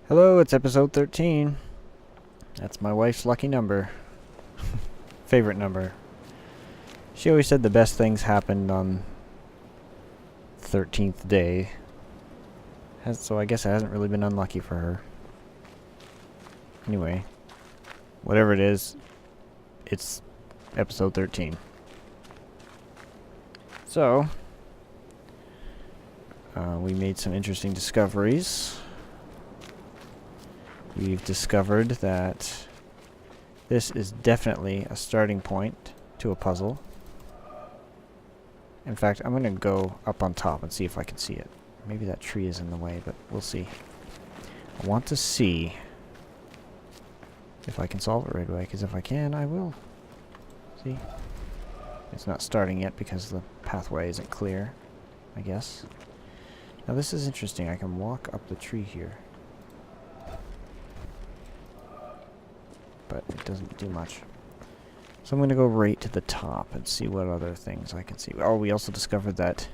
Hello, it's episode 13. That's my wife's lucky number. Favorite number. She always said the best things happened on 13th day. So I guess it hasn't really been unlucky for her. Anyway, whatever it is, it's episode 13. So, we made some interesting discoveries. We've discovered that this is definitely a starting point to a puzzle. In fact, I'm going to go up on top and see if I can see it. Maybe that tree is in the way, but we'll see. I want to see if I can solve it right away, because if I can, I will. See? It's not starting yet because the pathway isn't clear, I guess. Now this is interesting. I can walk up the tree here, but it doesn't do much. So I'm going to go right to the top and see what other things I can see. Oh, we also discovered that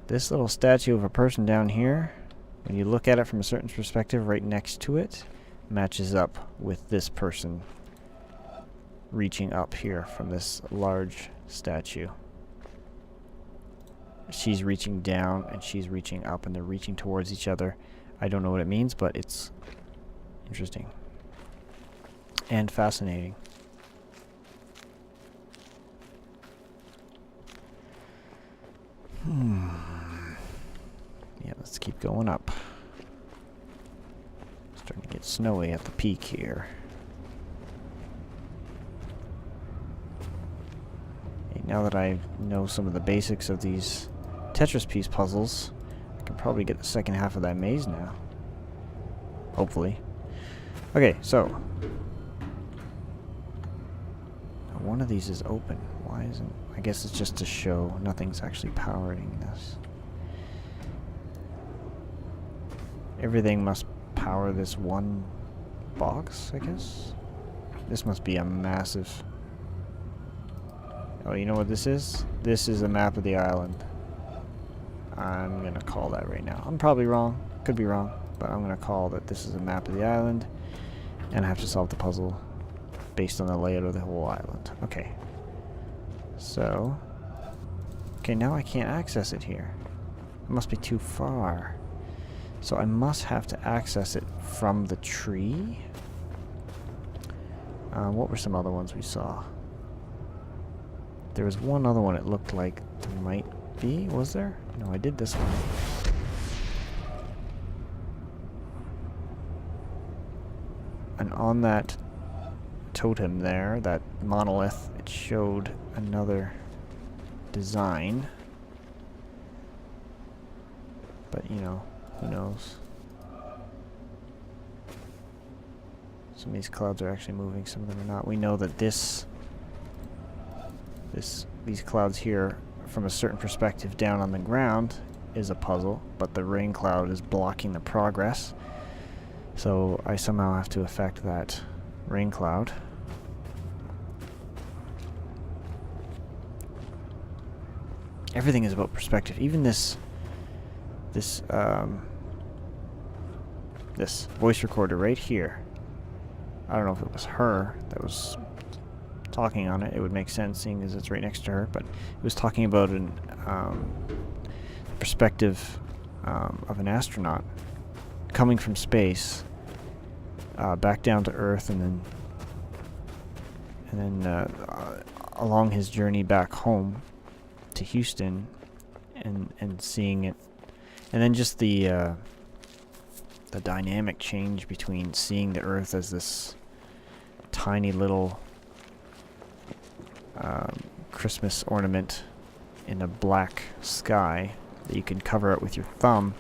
this little statue of a person down here, when you look at it from a certain perspective, right next to it, matches up with this person reaching up here from this large statue. She's reaching down and she's reaching up, and they're reaching towards each other. I don't know what it means, but it's interesting and fascinating. Yeah, let's keep going up. Starting to get snowy at the peak here. Okay, now that I know some of the basics of these Tetris piece puzzles, I can probably get the second half of that maze now. Hopefully. Okay, so one of these is open. Why isn't... I guess it's just to show nothing's actually powering this. Everything must power this one box, I guess? This must be a massive... Oh, you know what this is? This is a map of the island. I'm gonna call that right now. I'm probably wrong. Could be wrong. But I'm gonna call that this is a map of the island. And I have to solve the puzzle based on the layout of the whole island. Okay. So... Okay, now I can't access it here. It must be too far. So I must have to access it from the tree. What were some other ones we saw? There was one other one it looked like there might be. Was there? No, I did this one. And on that totem there, that monolith, it showed another design. But, you know, who knows? Some of these clouds are actually moving, some of them are not. We know that these clouds here, from a certain perspective down on the ground, is a puzzle, but the rain cloud is blocking the progress. So I somehow have to affect that rain cloud. Everything is about perspective. Even this voice recorder right here. I don't know if it was her that was talking on it. It would make sense seeing as it's right next to her, but it was talking about an perspective of an astronaut coming from space back down to Earth, and then along his journey back home to Houston, and seeing it, and then just the dynamic change between seeing the Earth as this tiny little Christmas ornament in a black sky that you can cover it with your thumb,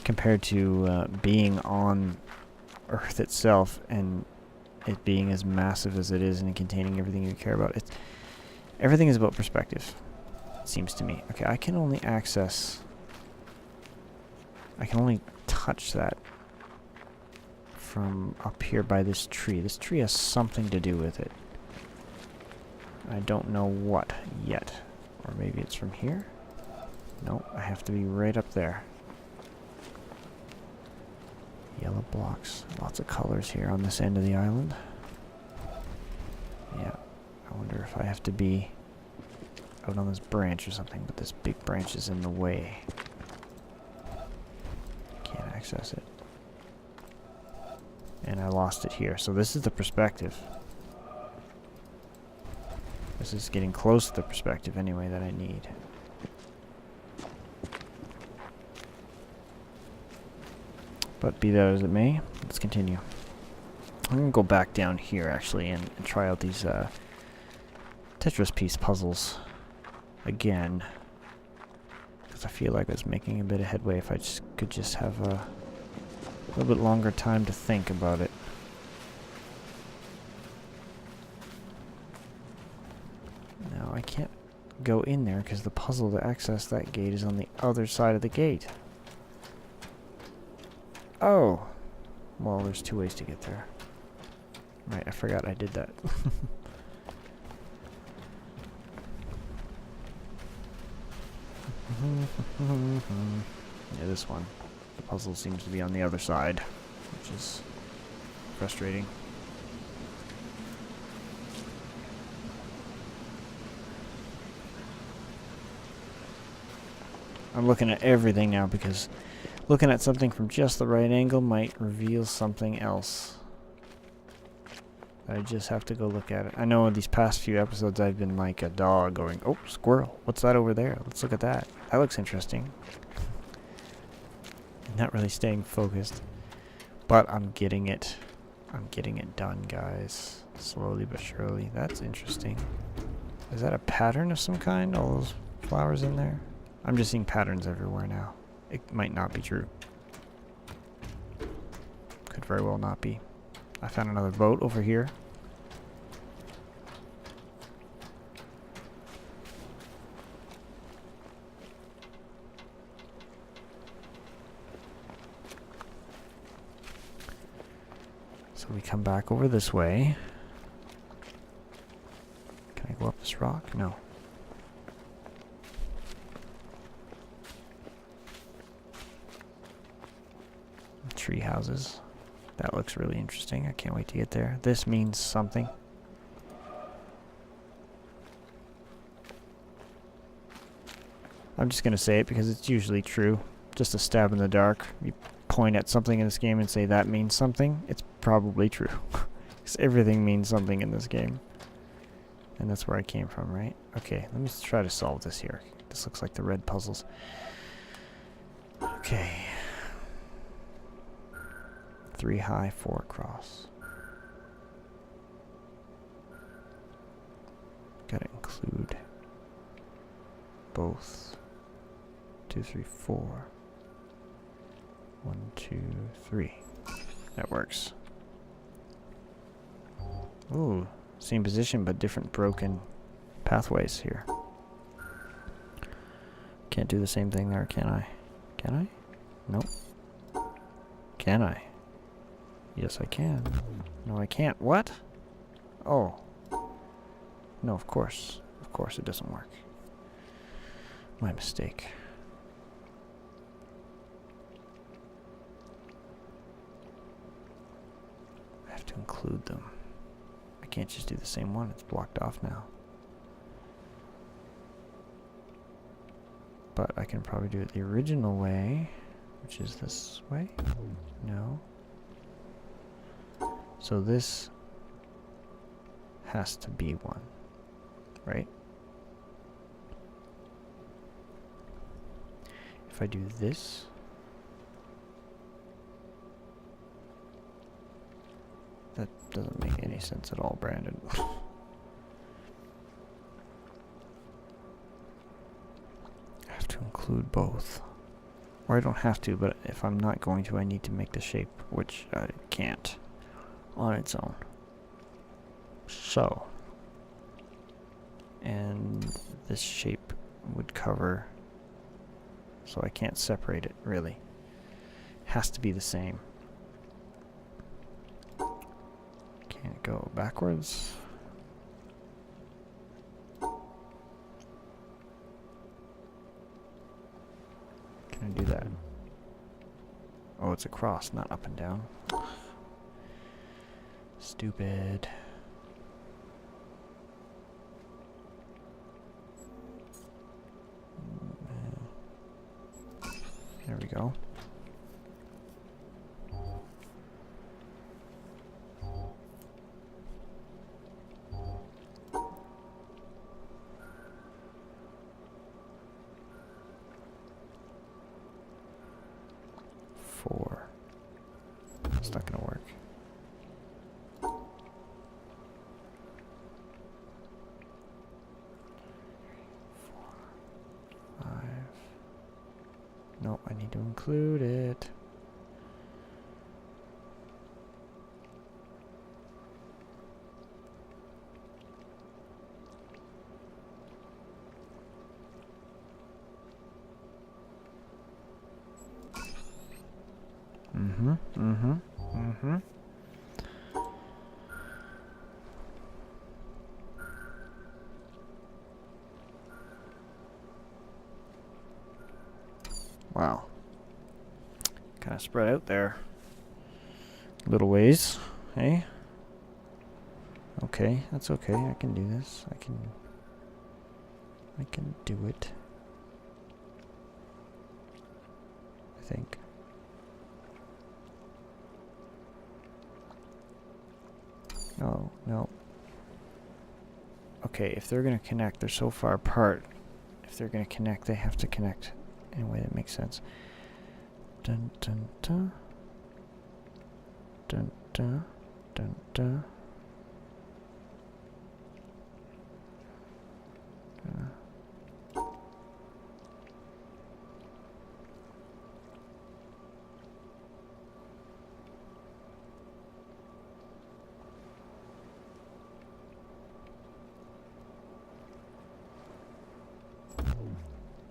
compared to being on Earth itself and it being as massive as it is and containing everything you care about. Everything is about perspective, it seems to me. Okay, I can only touch that from up here by this tree. This tree has something to do with it. I don't know what yet. Or maybe it's from here? No, I have to be right up there. Yellow blocks. Lots of colors here on this end of the island. Yeah. I wonder if I have to be out on this branch or something, but this big branch is in the way. Can't access it. And I lost it here. So this is the perspective. This is getting close to the perspective anyway that I need. But be that as it may, let's continue. I'm going to go back down here actually and try out these Tetris piece puzzles again. Because I feel like I was making a bit of headway if I could just have a little bit longer time to think about it. Now I can't go in there because the puzzle to access that gate is on the other side of the gate. Oh! Well, there's two ways to get there. Right, I forgot I did that. Yeah, this one. The puzzle seems to be on the other side, which is frustrating. I'm looking at everything now because looking at something from just the right angle might reveal something else. I just have to go look at it. I know in these past few episodes I've been like a dog going, oh, squirrel, what's that over there? Let's look at that. That looks interesting. Not really staying focused. But I'm getting it. I'm getting it done, guys. Slowly but surely. That's interesting. Is that a pattern of some kind? All those flowers in there? I'm just seeing patterns everywhere now. It might not be true. Could very well not be. I found another boat over here. So we come back over this way. Can I go up this rock? No. Tree houses. That looks really interesting. I can't wait to get there. This means something. I'm just going to say it because it's usually true. Just a stab in the dark. You point at something in this game and say that means something. It's probably true. Because everything means something in this game. And that's where I came from, right? Okay, let me try to solve this here. This looks like the red puzzles. Okay. 3 high, 4 across. Gotta include both. 2, 3, 4. 1, 2, 3. That works. Ooh, same position but different broken pathways here. Can't do the same thing there, can I? Can I? Nope. Can I? Yes, I can. No, I can't. What? Oh. No, of course. Of course it doesn't work. My mistake. I have to include them. I can't just do the same one. It's blocked off now. But I can probably do it the original way, which is this way. No. So this has to be one, right? If I do this, that doesn't make any sense at all, Brandon. I have to include both. Or I don't have to, but if I'm not going to, I need to make the shape, which I can't on its own. So, and this shape would cover, so I can't separate it really. Has to be the same. Can't go backwards. Can I do that? Oh, it's across, not up and down. Stupid. There we go. It's not gonna work. 4, 5. No, I need to include it. Wow. Kind of spread out there. Little ways, hey? Okay, that's okay. I can do this. I can do it. I think. No, no. Okay, if they're gonna connect, they're so far apart. If they're gonna connect, they have to connect in a way that makes sense. Dun dun dun. Dun dun dun dun.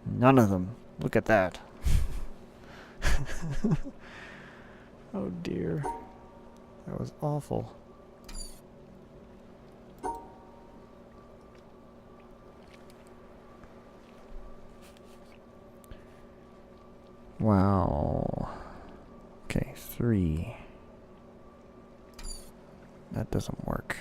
None of them. Look at that. Oh dear. That was awful. Wow. Okay, 3. That doesn't work.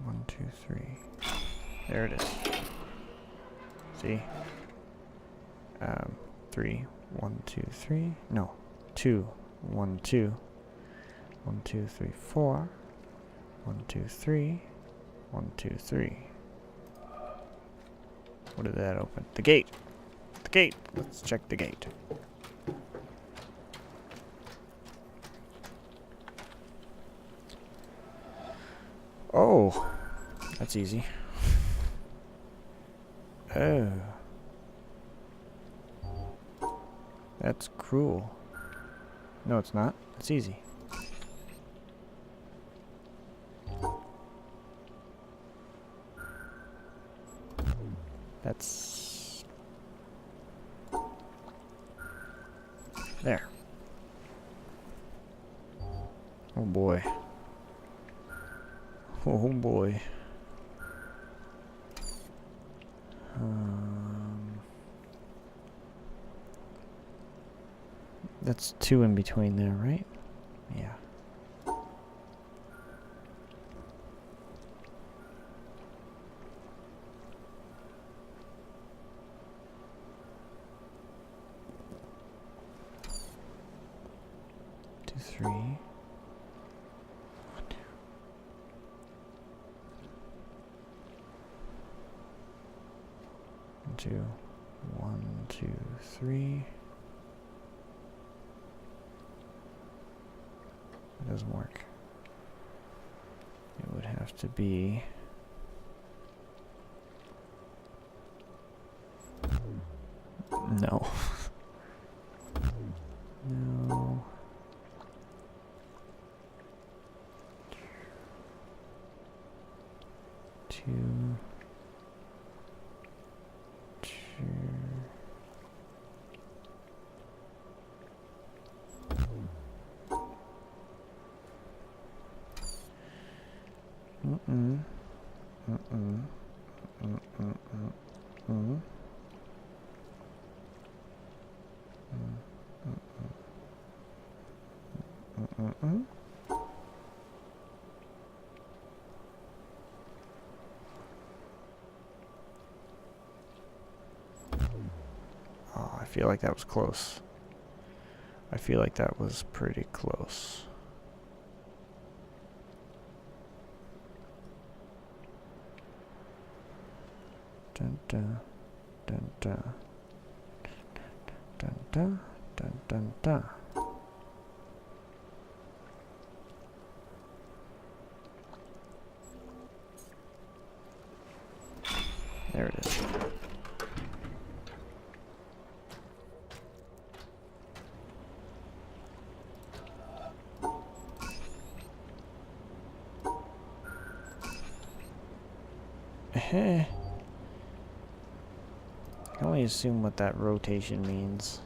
One, two, three. There it is. See? 3, 1, 2, 3. No, 2, 1, 2. 1, 2, 3, 4. 1, 2, 3. 1, 2, 3. What did that open? The gate. The gate. Let's check the gate. Oh, that's easy. Oh. That's cruel. No, it's not. It's easy. That's... there. Oh boy. Oh boy. That's 2 in between there, right? Yeah. Two, 3. 1, 2. 2, 1, 2, 3. It doesn't work. It would have to be... no. No. Two. Mm-mm. Mm-mm. Mm-mm. Mm-mm. Mm-mm. Oh, I feel like that was close. I feel like that was pretty close. Dun dun dun dun dun dun dun dun dun. There it is. I can only assume what that rotation means.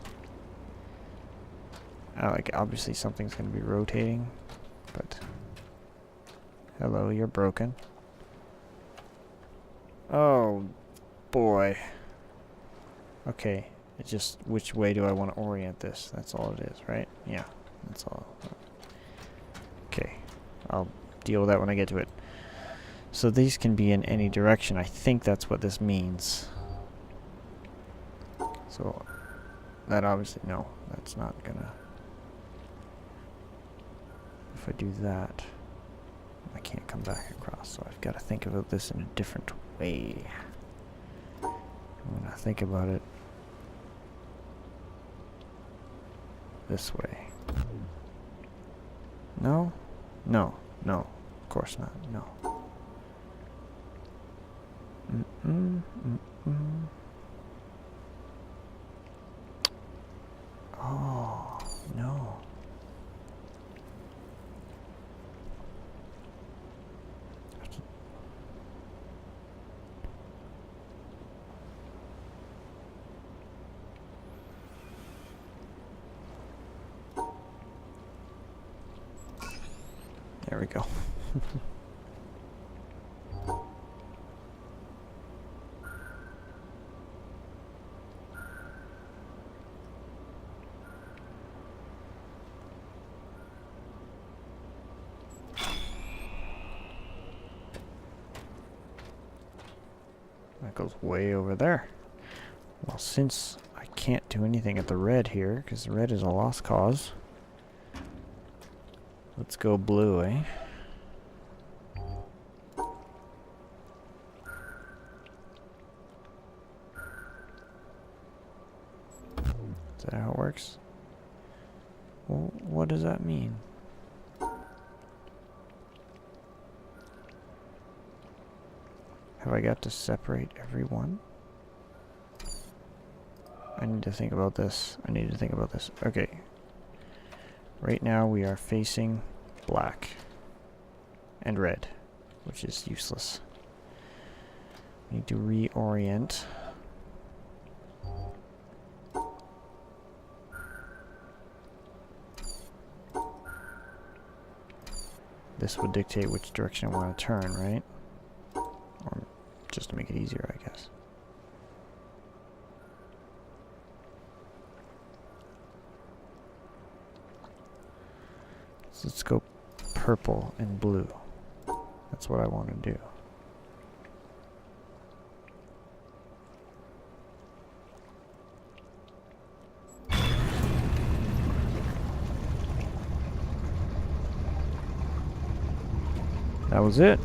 Like, obviously something's going to be rotating, but... Hello, you're broken. Oh, boy. Okay, it's just which way do I want to orient this? That's all it is, right? Yeah, that's all. Okay, I'll deal with that when I get to it. So these can be in any direction. I think that's what this means. So that obviously, no, that's not gonna... If I do that, I can't come back across, so I've got to think about this in a different way. I'm gonna think about it this way. No? No. No. Of course not. No. Mm-mm. Mm-mm. Oh, no. There we go. That goes way over there. Well, since I can't do anything at the red here, because the red is a lost cause, let's go blue, eh? Is that how it works? Well, what does that mean? Have I got to separate every one? I need to think about this. I need to think about this. Okay. Right now we are facing black and red, which is useless. We need to reorient. This would dictate which direction I want to turn, right? Or just to make it easier, I guess. So let's go purple and blue. That's what I want to do. That was it.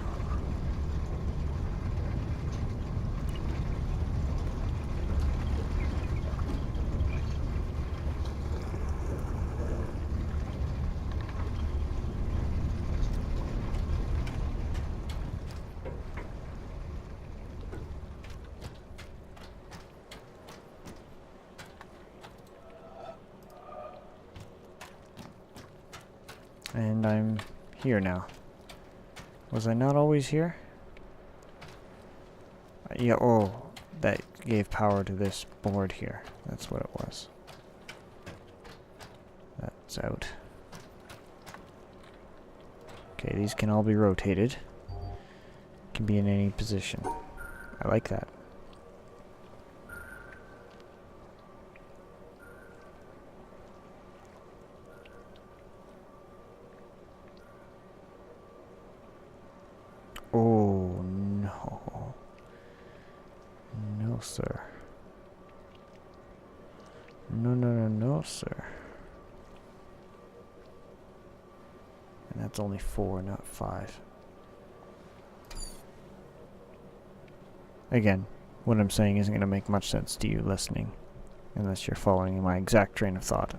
And I'm here now. Was I not always here? Yeah, oh, that gave power to this board here. That's what it was. That's out. Okay, these can all be rotated. can be in any position. I like that. Oh, no. No, sir. No, no, no, no, sir. And that's only 4, not 5. Again, what I'm saying isn't going to make much sense to you listening, unless you're following my exact train of thought.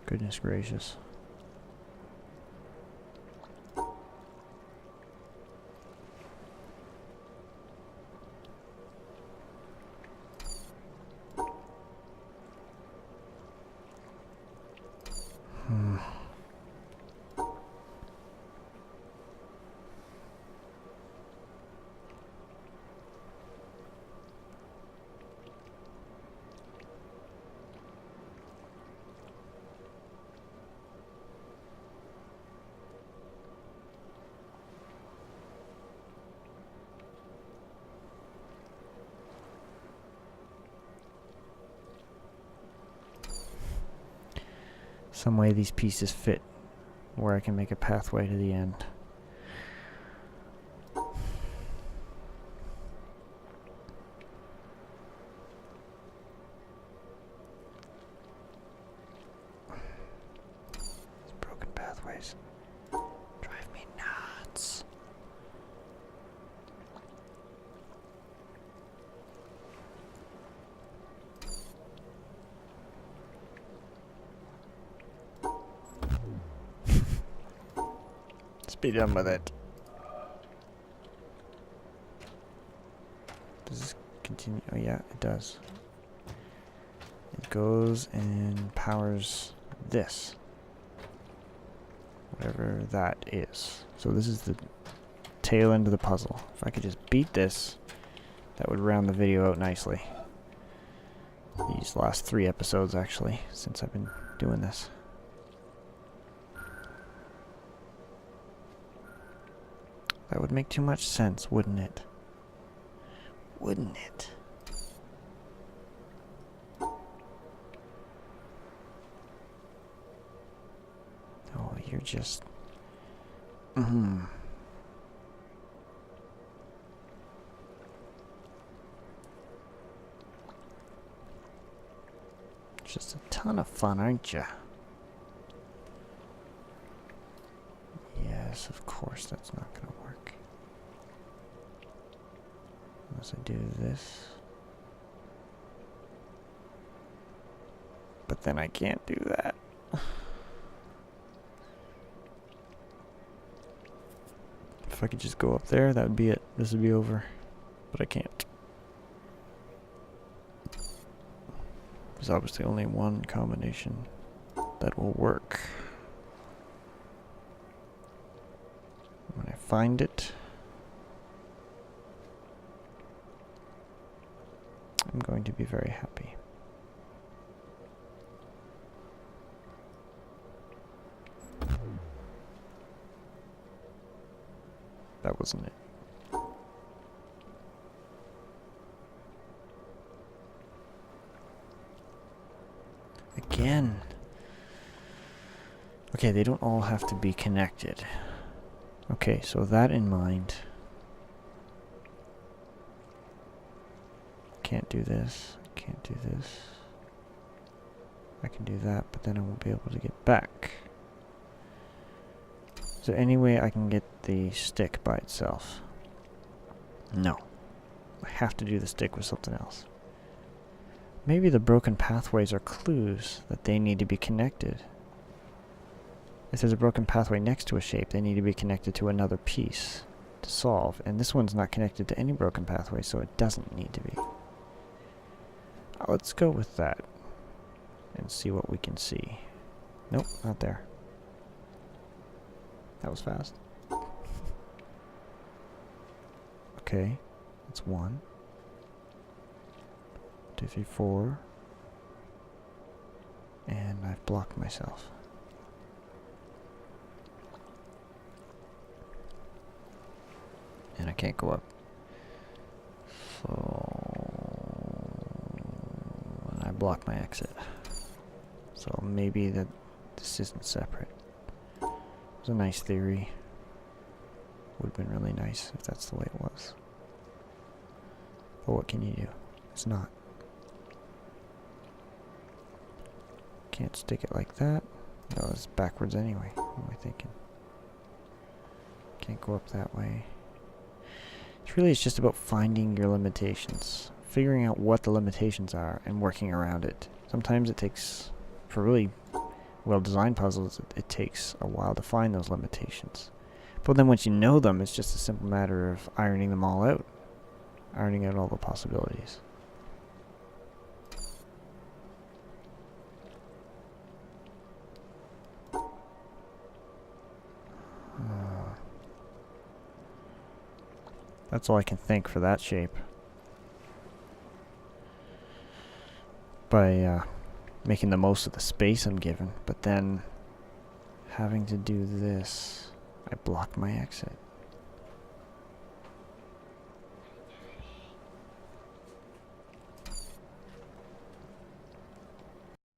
Goodness gracious. Some way these pieces fit where I can make a pathway to the end. These broken pathways drive me nuts. Be done with it. Does this continue? Oh yeah, it does. It goes and powers this. Whatever that is. So this is the tail end of the puzzle. If I could just beat this, that would round the video out nicely. These last 3 episodes actually, since I've been doing this. That would make too much sense, wouldn't it? Wouldn't it? Oh, you're just... Just a ton of fun, aren't you? Yes, of course that's not going to work. Unless I do this. But then I can't do that. If I could just go up there, that would be it. This would be over. But I can't. There's obviously only one combination that will work. When I find it, I'm going to be very happy. That wasn't it. Again. Okay, they don't all have to be connected. Okay, so that in mind. Can't do this. Can't do this. I can do that, but then I won't be able to get back. Is there any way I can get the stick by itself? No. I have to do the stick with something else. Maybe the broken pathways are clues that they need to be connected. If there's a broken pathway next to a shape, they need to be connected to another piece to solve. And this one's not connected to any broken pathway, so it doesn't need to be. Let's go with that and see what we can see. Nope, not there. That was fast. Okay, that's 1, 2, 3, 4, and I've blocked myself. And I can't go up. So I block my exit. So maybe that this isn't separate. It's a nice theory. Would have been really nice if that's the way it was. But what can you do? It's not. Can't stick it like that. No, it's backwards anyway. What am I thinking? Can't go up that way. It's just about finding your limitations. Figuring out what the limitations are and working around it. Sometimes it takes, for really well-designed puzzles, it takes a while to find those limitations. But then once you know them, it's just a simple matter of ironing them all out. Ironing out all the possibilities. That's all I can think for that shape. By making the most of the space I'm given, but then having to do this, I blocked my exit.